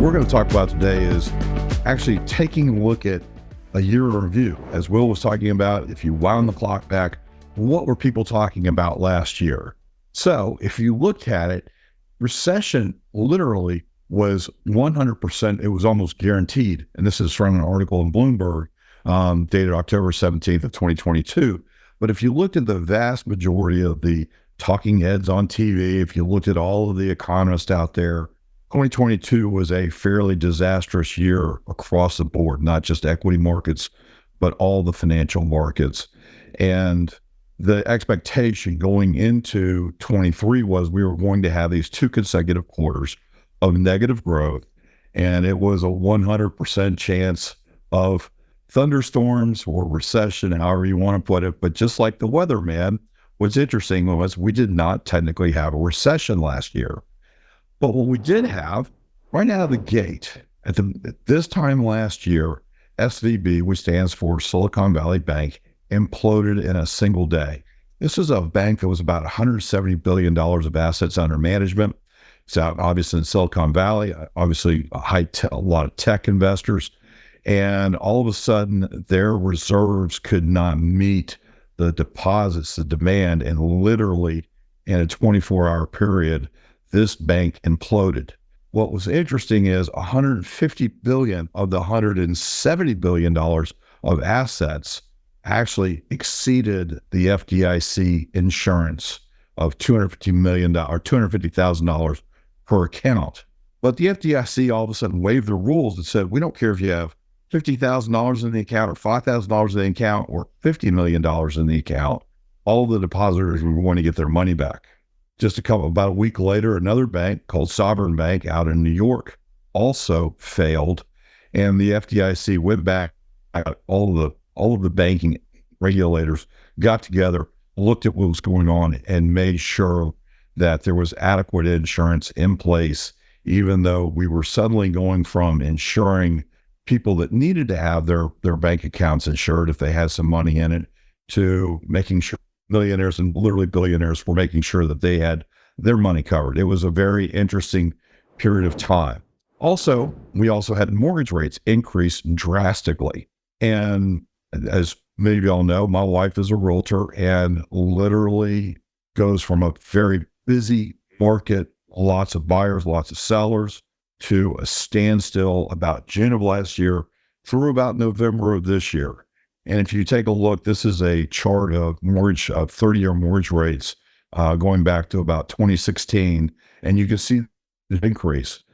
What we're going to talk about today is actually taking a look at a year in review. As Will was talking about, if you wound the clock back, what were people talking about last year? So if you looked at it, recession literally was 100%. It was almost guaranteed. And this is from an article in Bloomberg dated October 17th of 2022. But if you looked at the vast majority of the talking heads on TV, if you looked at all of the economists out there, 2022 was a fairly disastrous year across the board, not just equity markets, but all the financial markets. And the expectation going into 23 was we were going to have these 2 consecutive quarters of negative growth, and it was a 100% chance of thunderstorms or recession, however you want to put it. But just like the weather, man, what's interesting was we did not technically have a recession last year. But what we did have, right out of the gate, at this time last year, SVB, which stands for Silicon Valley Bank, imploded in a single day. This is a bank that was about $170 billion of assets under management. It's out obviously in Silicon Valley, obviously a lot of tech investors. And all of a sudden, their reserves could not meet the deposits, the demand, and literally in a 24-hour period, this bank imploded. What was interesting is $150 billion of the $170 billion of assets actually exceeded the FDIC insurance of $250,000 per account. But the FDIC all of a sudden waived the rules and said, we don't care if you have $50,000 in the account or $5,000 in the account or $50 million in the account. All of the depositors were going to get their money back. About a week later, another bank called Sovereign Bank out in New York also failed, and the FDIC went back. All of the banking regulators got together, looked at what was going on, and made sure that there was adequate insurance in place, even though we were suddenly going from insuring people that needed to have their bank accounts insured if they had some money in it, to making sure millionaires and literally billionaires were making sure that they had their money covered. It was a very interesting period of time. Also, we also had mortgage rates increase drastically. And as many of y'all know, my wife is a realtor and literally goes from a very busy market, lots of buyers, lots of sellers, to a standstill about June of last year through about November of this year. And if you take a look, this is a chart of 30-year mortgage rates going back to about 2016, and you can see the increase.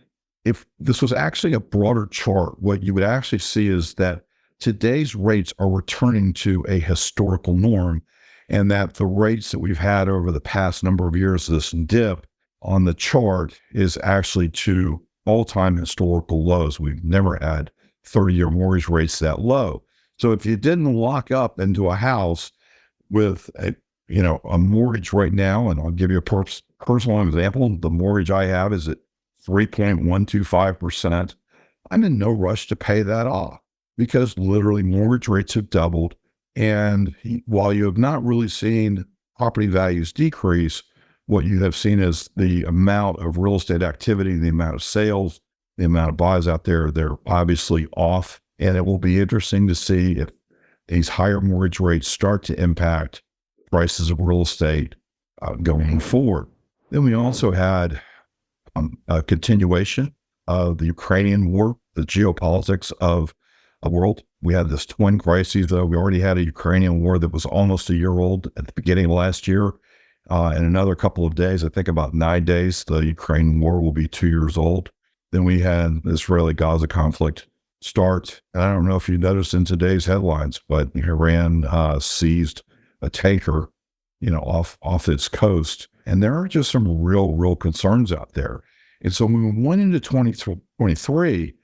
If this was actually a broader chart, what you would actually see is that today's rates are returning to a historical norm, and that the rates that we've had over the past number of years, this dip on the chart is actually to all-time historical lows. We've never had 30-year mortgage rates that low. So if you didn't lock up into a house with a mortgage right now, and I'll give you a personal example, the mortgage I have is at 3.125%. I'm in no rush to pay that off because literally mortgage rates have doubled. And while you have not really seen property values decrease, what you have seen is the amount of real estate activity, the amount of sales, the amount of buys out there, they're obviously off. And it will be interesting to see if these higher mortgage rates start to impact prices of real estate going forward. Then we also had a continuation of the Ukrainian war, the geopolitics of the world. We had this twin crises, though. We already had a Ukrainian war that was almost a year old at the beginning of last year. In another couple of days, I think about 9 days, the Ukraine war will be 2 years old. Then we had the Israeli-Gaza conflict start. And I don't know if you noticed in today's headlines, but Iran seized a tanker, off its coast. And there are just some real concerns out there. And so when we went into 2023,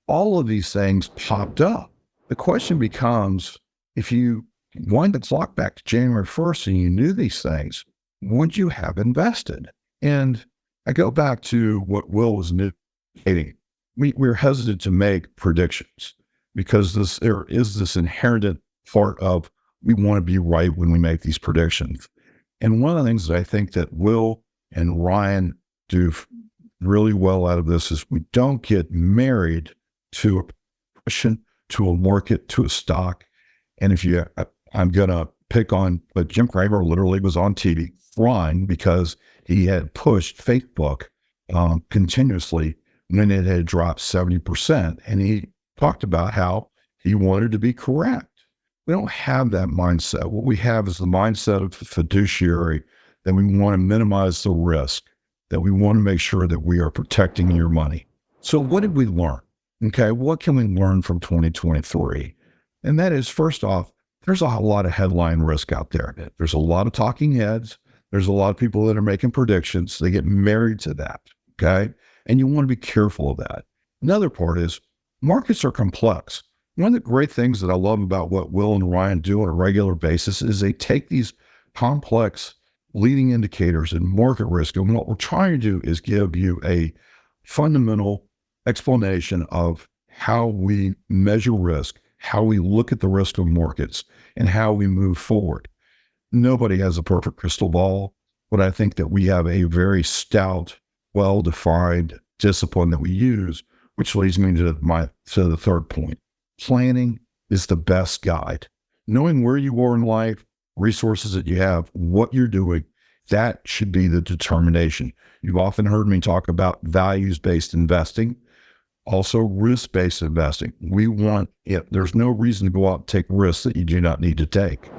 all of these things popped up. The question becomes, if you wind the clock back to January 1st and you knew these things, would you have invested? And I go back to what Will was indicating. We're hesitant to make predictions because there is this inherent part of we want to be right when we make these predictions. And one of the things that I think that Will and Ryan do really well out of this is we don't get married to a profession, to a market, to a stock. And I'm going to pick on, but Jim Cramer literally was on TV crying because he had pushed Facebook continuously when it had dropped 70%. And he talked about how he wanted to be correct. We don't have that mindset. What we have is the mindset of the fiduciary that we want to minimize the risk, that we want to make sure that we are protecting your money. So what did we learn? Okay, what can we learn from 2023? And that is, first off, there's a lot of headline risk out there. There's a lot of talking heads. There's a lot of people that are making predictions. They get married to that, okay? And you want to be careful of that. Another part is markets are complex. One of the great things that I love about what Will and Ryan do on a regular basis is they take these complex leading indicators and market risk, and what we're trying to do is give you a fundamental explanation of how we measure risk, how we look at the risk of markets, and how we move forward. Nobody has a perfect crystal ball, but I think that we have a very stout, well-defined discipline that we use, which leads me to the third point. Planning is the best guide. Knowing where you are in life, resources that you have, what you're doing, that should be the determination. You've often heard me talk about values-based investing, also risk-based investing. There's no reason to go out and take risks that you do not need to take.